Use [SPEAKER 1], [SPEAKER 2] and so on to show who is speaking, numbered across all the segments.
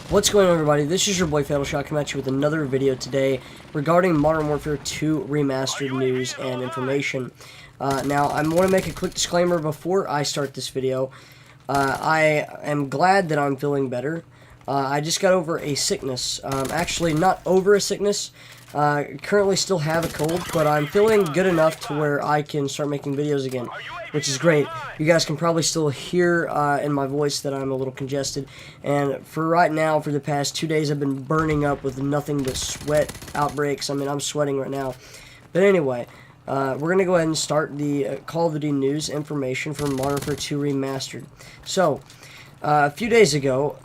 [SPEAKER 1] What's going on, everybody? This is your boy Fatal Shot coming at you with another video today regarding Modern Warfare 2 Remastered news and information. Now, I want to make a quick disclaimer before I start this video. I am glad that I'm feeling better. I just got over a sickness. Actually, not over a sickness. Currently still have a cold, but I'm feeling good enough to where I can start making videos again, which is great. You guys can probably still hear in my voice that I'm a little congested, and for right now, for the past 2 days, I've been burning up with nothing but sweat outbreaks. I mean, I'm sweating right now. But anyway, we're going to go ahead and start the Call of Duty news information for Modern Warfare 2 Remastered. So, a few days ago,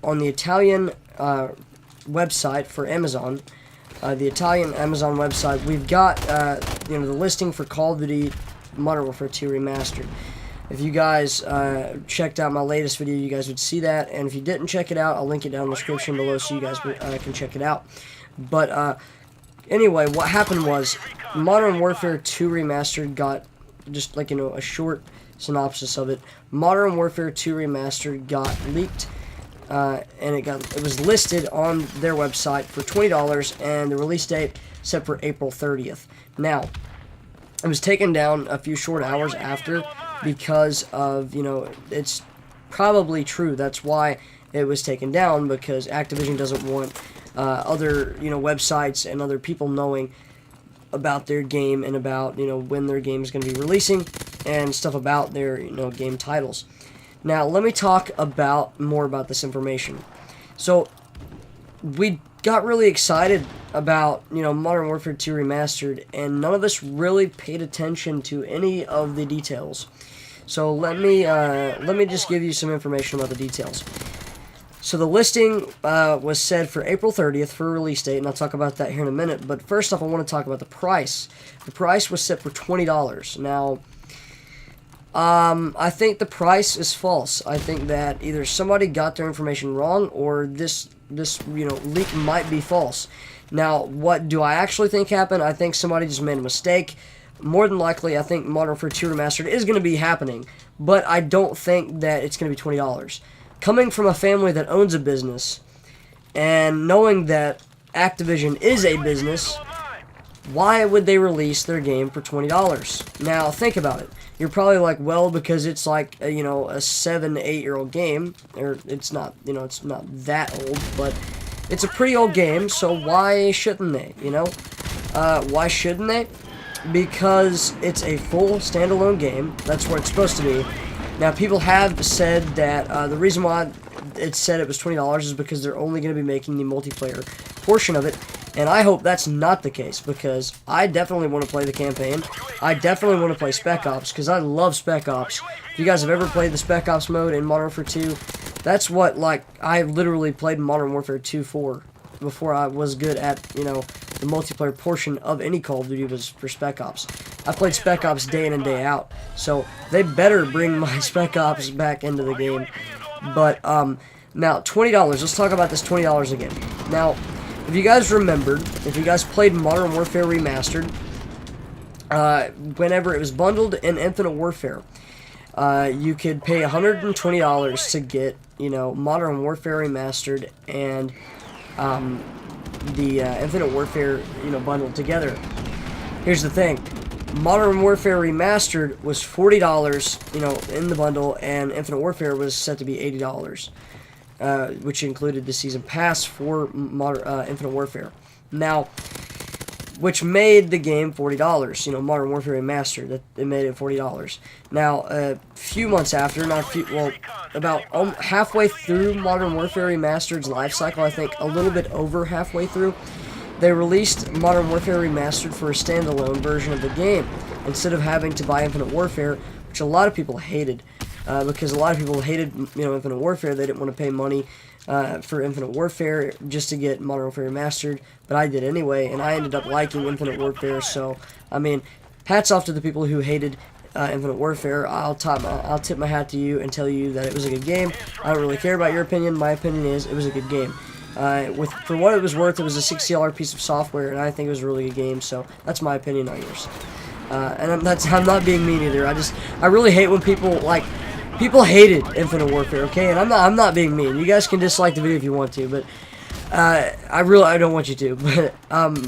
[SPEAKER 1] on the Italian website for Amazon, the Italian Amazon website, we've got the listing for Call of Duty Modern Warfare 2 Remastered. If you guys checked out my latest video, you guys would see that, and if you didn't check it out, I'll link it down in the description below so you guys can check it out. But anyway, what happened was Modern Warfare 2 Remastered got, just like, a short synopsis of it. Modern Warfare 2 Remastered got leaked. And it was listed on their website for $20, and the release date set for April 30th. Now, it was taken down a few short hours after because of, it's probably true. That's why it was taken down, because Activision doesn't want other, websites and other people knowing about their game and about, when their game is going to be releasing and stuff about their, game titles. Now, let me talk more about this information. So, we got really excited about, Modern Warfare 2 Remastered, and none of us really paid attention to any of the details. So, let me just give you some information about the details. So, the listing was set for April 30th for a release date, and I'll talk about that here in a minute. But first off, I want to talk about the price. The price was set for $20. Now, I think the price is false. I think that either somebody got their information wrong, or this leak might be false. Now, what do I actually think happened? I think somebody just made a mistake. More than likely, I think Modern Warfare 2 Remastered is going to be happening, but I don't think that it's going to be $20. Coming from a family that owns a business, and knowing that Activision is a business, why would they release their game for $20? Now, think about it. You're probably like, well, because it's like, a 7 to 8 year old game, or it's not, it's not that old, but it's a pretty old game, so why shouldn't they, why shouldn't they? Because it's a full standalone game. That's what it's supposed to be. Now, people have said that the reason why it said it was $20 is because they're only going to be making the multiplayer portion of it. And I hope that's not the case, because I definitely want to play the campaign. I definitely want to play Spec Ops, because I love Spec Ops. If you guys have ever played the Spec Ops mode in Modern Warfare 2, that's what, I literally played Modern Warfare 2 for, before I was good at, the multiplayer portion of any Call of Duty was for Spec Ops. I played Spec Ops day in and day out, so they better bring my Spec Ops back into the game. But, now, $20, let's talk about this $20 again. Now, if you guys remembered, if you guys played Modern Warfare Remastered, whenever it was bundled in Infinite Warfare, you could pay $120 to get, Modern Warfare Remastered and the Infinite Warfare, bundled together. Here's the thing. Modern Warfare Remastered was $40, in the bundle, and Infinite Warfare was set to be $80. Which included the season pass for Infinite Warfare. Now, which made the game $40. Modern Warfare Remastered, it made it $40. Now, a few months after, about halfway through Modern Warfare Remastered's life cycle, I think a little bit over halfway through, they released Modern Warfare Remastered for a standalone version of the game, instead of having to buy Infinite Warfare, which a lot of people hated. Because a lot of people hated, Infinite Warfare. They didn't want to pay money for Infinite Warfare just to get Modern Warfare Remastered, but I did anyway, and I ended up liking Infinite Warfare. So, I mean, hats off to the people who hated Infinite Warfare. I'll tip my hat to you and tell you that it was a good game. I don't really care about your opinion. My opinion is it was a good game. For what it was worth, it was a $60 piece of software, and I think it was a really good game. So that's my opinion, not yours. And I'm not being mean either. I really hate when people People hated Infinite Warfare, okay? And I'm not being mean. You guys can dislike the video if you want to, but I don't want you to. But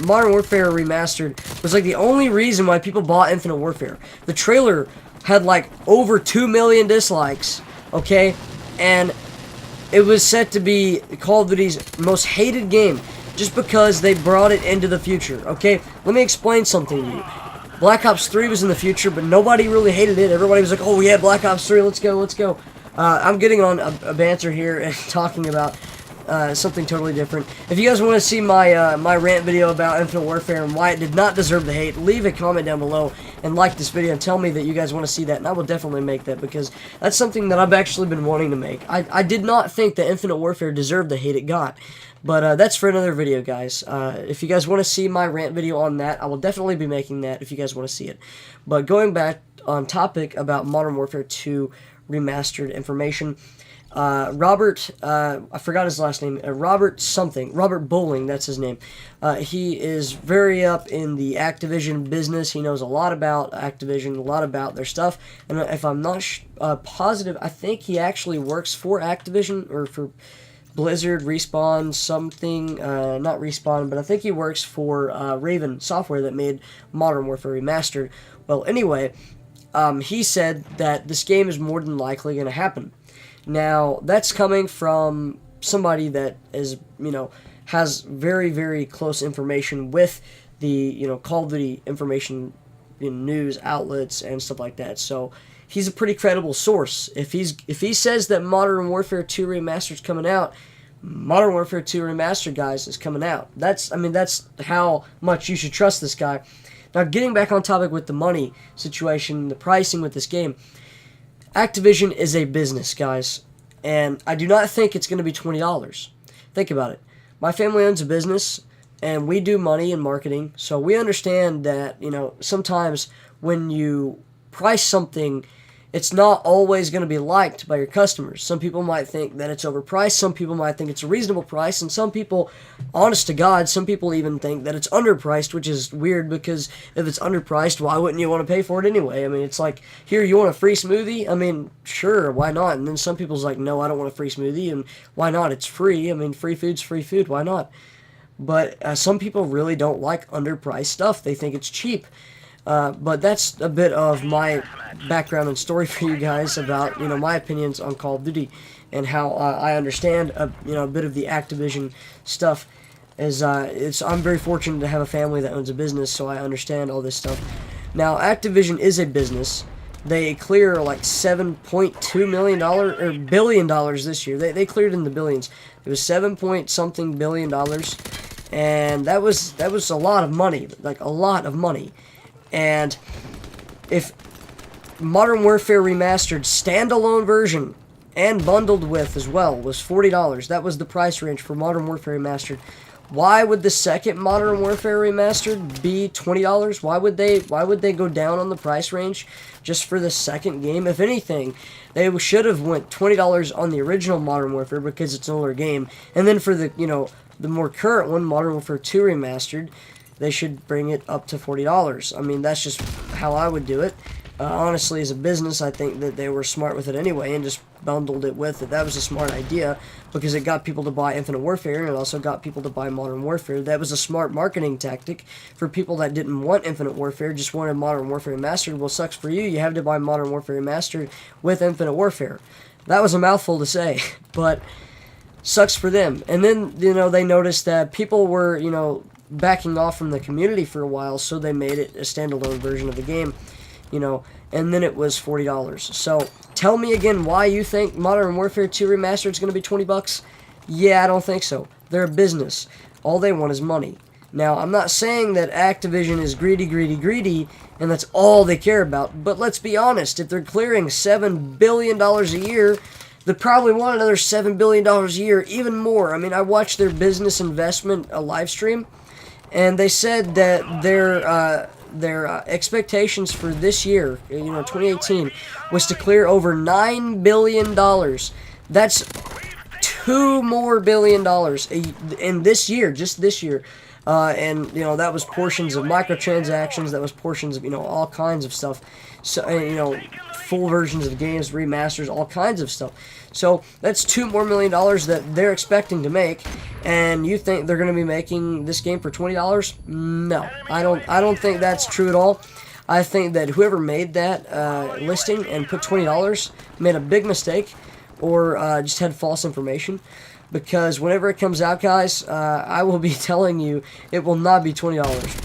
[SPEAKER 1] Modern Warfare Remastered was like the only reason why people bought Infinite Warfare. The trailer had like over 2 million dislikes, okay? And it was set to be Call of Duty's most hated game just because they brought it into the future, okay? Let me explain something to you. Black Ops 3 was in the future, but nobody really hated it. Everybody was like, oh yeah, Black Ops 3, let's go, let's go. I'm getting on a banter here and talking about something totally different. If you guys want to see my my rant video about Infinite Warfare and why it did not deserve the hate, leave a comment down below and like this video and tell me that you guys want to see that, and I will definitely make that, because that's something that I've actually been wanting to make. I did not think that Infinite Warfare deserved the hate it got. But that's for another video, guys. If you guys want to see my rant video on that, I will definitely be making that if you guys want to see it. But going back on topic about Modern Warfare 2 Remastered information, Robert, I forgot his last name, Robert Bowling, that's his name. He is very up in the Activision business. He knows a lot about Activision, a lot about their stuff. And if I'm not positive, I think he actually works for Activision, or for Blizzard, Respawn, something, not Respawn, but I think he works for Raven Software that made Modern Warfare Remastered. Well, anyway, he said that this game is more than likely going to happen. Now, that's coming from somebody that is, has very, very close information with the, Call of Duty information in news outlets and stuff like that. So he's a pretty credible source. If he says that Modern Warfare 2 Remastered is coming out, Modern Warfare 2 Remastered, guys, is coming out. That's how much you should trust this guy. Now, getting back on topic with the money situation, the pricing with this game, Activision is a business, guys, and I do not think it's going to be $20. Think about it. My family owns a business, and we do money and marketing, so we understand that, sometimes when you price something, it's not always going to be liked by your customers. Some people might think that it's overpriced, some people might think it's a reasonable price, and some people, honest to God, some people even think that it's underpriced, which is weird, because if it's underpriced, why wouldn't you want to pay for it anyway? I mean, it's like, here, you want a free smoothie? I mean, sure, why not? And then some people's like, no, I don't want a free smoothie, and why not? It's free. I mean, free food's free food, why not? But some people really don't like underpriced stuff. They think it's cheap. But that's a bit of my background and story for you guys about, my opinions on Call of Duty and how I understand, a bit of the Activision stuff. I'm very fortunate to have a family that owns a business, so I understand all this stuff. Now, Activision is a business. They clear like $7.2 million or billion this year. They cleared in the billions. It was 7-point-something billion dollars, and that was a lot of money, like a lot of money. And if Modern Warfare Remastered standalone version and bundled with as well was $40, that was the price range for Modern Warfare Remastered. Why would the second Modern Warfare Remastered be $20? Why would they go down on the price range just for the second game? If anything, they should have went $20 on the original Modern Warfare because it's an older game, and then for the the more current one, Modern Warfare 2 Remastered, they should bring it up to $40. I mean, that's just how I would do it. Honestly, as a business, I think that they were smart with it anyway and just bundled it with it. That was a smart idea because it got people to buy Infinite Warfare, and it also got people to buy Modern Warfare. That was a smart marketing tactic for people that didn't want Infinite Warfare, just wanted Modern Warfare Remastered. Well, sucks for you. You have to buy Modern Warfare Remastered with Infinite Warfare. That was a mouthful to say, but sucks for them. And then, they noticed that people were, backing off from the community for a while, so they made it a standalone version of the game, and then it was $40. So tell me again why you think Modern Warfare 2 Remastered is going to be $20. Yeah, I don't think so. They're a business. All they want is money. Now, I'm not saying that Activision is greedy, and that's all they care about, but let's be honest, if they're clearing $7 billion a year, they probably want another $7 billion a year, even more. I mean, I watched their business investment live stream, and they said that their expectations for this year, 2018, was to clear over $9 billion. That's $2 more billion in this year, just this year. And, that was portions of microtransactions, that was portions of, all kinds of stuff. So, full versions of games, remasters, all kinds of stuff. So that's $2 more million that they're expecting to make, and you think they're going to be making this game for $20? No, I don't think that's true at all. I think that whoever made that listing and put $20 made a big mistake, or just had false information. Because whenever it comes out, guys, I will be telling you it will not be $20.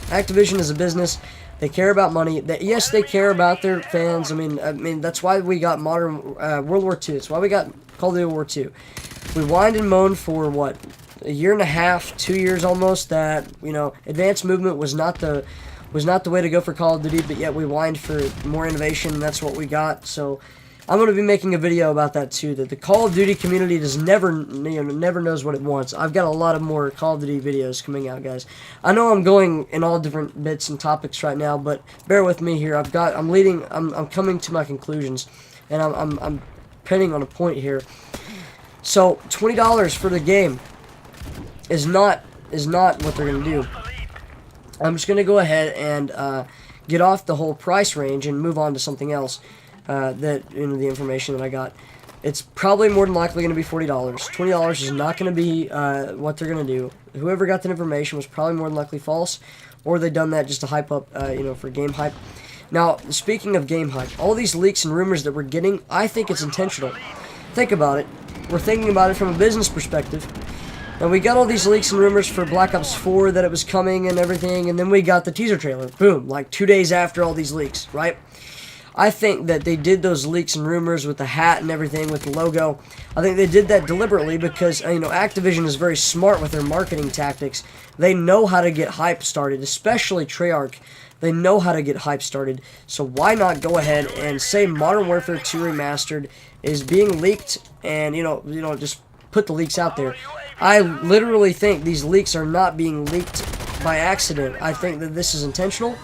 [SPEAKER 1] Activision is a business. They care about money. Yes, they care about their fans. I mean that's why we got modern World War II. It's why we got Call of Duty World War II. We whined and moaned for what, a year and a half, 2 years almost, that advanced movement was not the way to go for Call of Duty. But yet we whined for more innovation. And that's what we got. So I'm going to be making a video about that too, that the Call of Duty community never knows what it wants. I've got a lot of more Call of Duty videos coming out, guys. I know I'm going in all different bits and topics right now, but bear with me here. I'm coming to my conclusions, and I'm pinning on a point here. So $20 for the game is not what they're going to do. I'm just going to go ahead and get off the whole price range and move on to something else. The information that I got, it's probably more than likely going to be $40. $20 is not going to be what they're going to do. Whoever got that information was probably more than likely false, or they done that just to hype up, for game hype. Now, speaking of game hype, all these leaks and rumors that we're getting, I think it's intentional. Think about it. We're thinking about it from a business perspective. And we got all these leaks and rumors for Black Ops 4 that it was coming and everything, and then we got the teaser trailer. Boom, like 2 days after all these leaks, right? I think that they did those leaks and rumors with the hat and everything, with the logo. I think they did that deliberately because, Activision is very smart with their marketing tactics. They know how to get hype started, especially Treyarch. They know how to get hype started. So why not go ahead and say Modern Warfare 2 Remastered is being leaked and, just put the leaks out there. I literally think these leaks are not being leaked by accident. I think that this is intentional.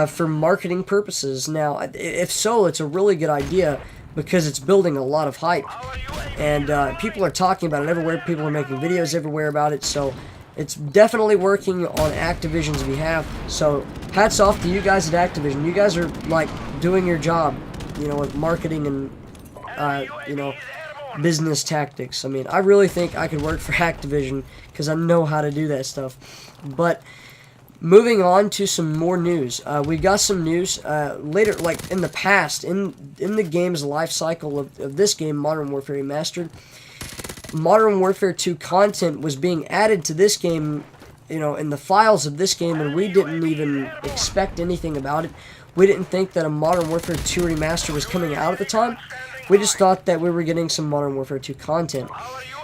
[SPEAKER 1] For marketing purposes. Now, if so, it's a really good idea because it's building a lot of hype, and people are talking about it everywhere. People are making videos everywhere about it, so it's definitely working on Activision's behalf. So hats off to you guys at Activision. You guys are like doing your job, with marketing and business tactics. I mean, I really think I could work for Activision because I know how to do that stuff. But moving on to some more news. We got some news later, like in the past, in the game's life cycle of this game, Modern Warfare Remastered. Modern Warfare 2 content was being added to this game, in the files of this game, and we didn't even expect anything about it. We didn't think that a Modern Warfare 2 Remastered was coming out at the time. We just thought that we were getting some Modern Warfare 2 content.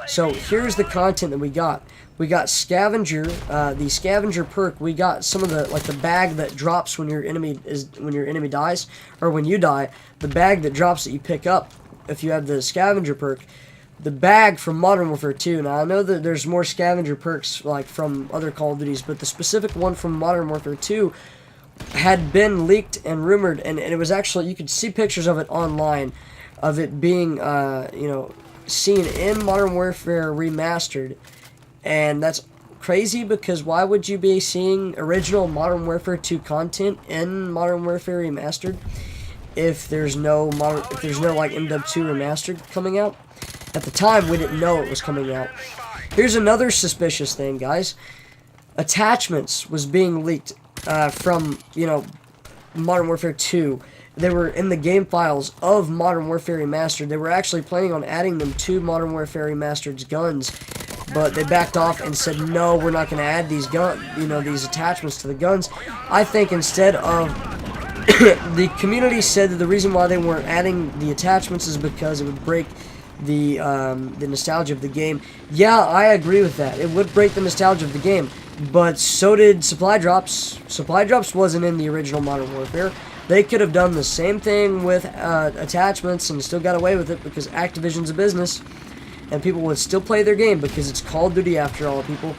[SPEAKER 1] So here's the content that we got. We got Scavenger, the Scavenger perk. We got some of the bag that drops when your enemy dies, or when you die. The bag that drops that you pick up if you have the Scavenger perk. The bag from Modern Warfare 2. Now I know that there's more Scavenger perks like from other Call of Duties, but the specific one from Modern Warfare 2 had been leaked and rumored, and it was actually, you could see pictures of it online, of it being seen in Modern Warfare Remastered. And that's crazy because why would you be seeing original Modern Warfare 2 content in Modern Warfare Remastered if there's no like MW2 Remastered coming out? At the time, we didn't know it was coming out. Here's another suspicious thing, guys. Attachments was being leaked from Modern Warfare 2. They were in the game files of Modern Warfare Remastered. They were actually planning on adding them to Modern Warfare Remastered's guns. But they backed off and said, no, we're not going to add these these attachments to the guns. I think instead of the community said that the reason why they weren't adding the attachments is because it would break the nostalgia of the game. Yeah, I agree with that. It would break the nostalgia of the game, but so did supply drops. Supply drops wasn't in the original Modern Warfare. They could have done the same thing with attachments and still got away with it because Activision's a business. And people would still play their game because it's Call of Duty after all, people.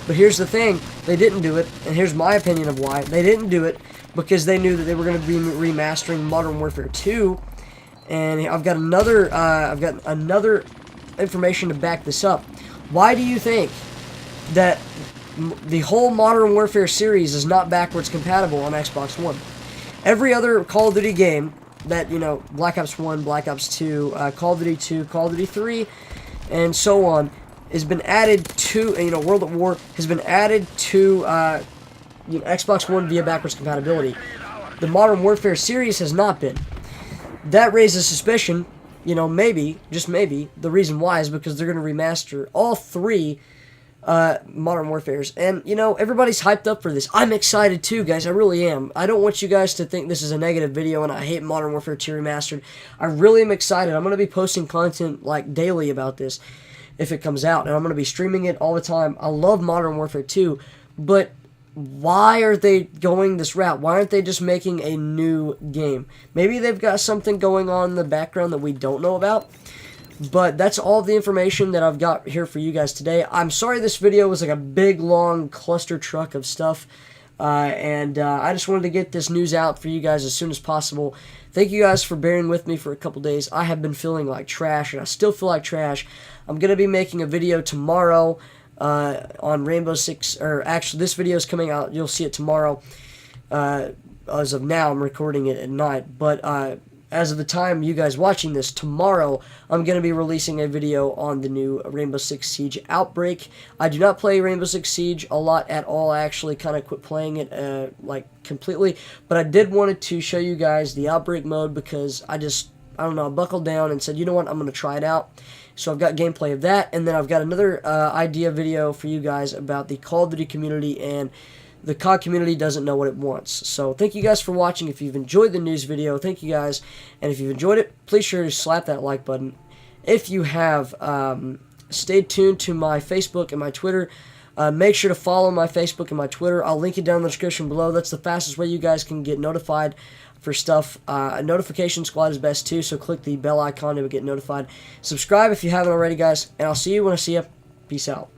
[SPEAKER 1] But here's the thing, they didn't do it, and here's my opinion of why. They didn't do it because they knew that they were going to be remastering Modern Warfare 2, and I've got another information to back this up. Why do you think that the whole Modern Warfare series is not backwards compatible on Xbox One? Every other Call of Duty game that, you know, Black Ops 1, Black Ops 2, Call of Duty 2, Call of Duty 3, and so on, has been added to, you know, World at War has been added to, you know, Xbox One via backwards compatibility. The Modern Warfare series has not been. That raises suspicion, you know, maybe, just maybe, the reason why is because they're going to remaster all 3 Modern Warfares. And, you know, everybody's hyped up for this. I'm excited too, guys. I really am. I don't want you guys to think this is a negative video and I hate Modern Warfare 2 Remastered. I really am excited. I'm going to be posting content, like, daily about this if it comes out. And I'm going to be streaming it all the time. I love Modern Warfare 2, but why are they going this route? Why aren't they just making a new game? Maybe they've got something going on in the background that we don't know about. But that's all the information that I've got here for you guys today. I'm sorry this video was like a big, long cluster truck of stuff. I just wanted to get this news out for you guys as soon as possible. Thank you guys for bearing with me for a couple days. I have been feeling like trash, and I still feel like trash. I'm going to be making a video tomorrow on Rainbow Six, or actually this video is coming out. You'll see it tomorrow. As of now, I'm recording it at night. But as of the time you guys watching this, tomorrow I'm going to be releasing a video on the new Rainbow Six Siege Outbreak. I do not play Rainbow Six Siege a lot at all. I actually kind of quit playing it like completely. But I did wanted to show you guys the Outbreak mode because I don't know, I buckled down and said, you know what, I'm going to try it out. So I've got gameplay of that, and then I've got another idea video for you guys about the Call of Duty community, and the COD community doesn't know what it wants. So thank you guys for watching. If you've enjoyed the news video, thank you guys. And if you've enjoyed it, please sure to slap that like button. If you have, stay tuned to my Facebook and my Twitter. Make sure to follow my Facebook and my Twitter. I'll link it down in the description below. That's the fastest way you guys can get notified for stuff. Notification Squad is best too, so click the bell icon to get notified. Subscribe if you haven't already, guys. And I'll see you when I see you. Peace out.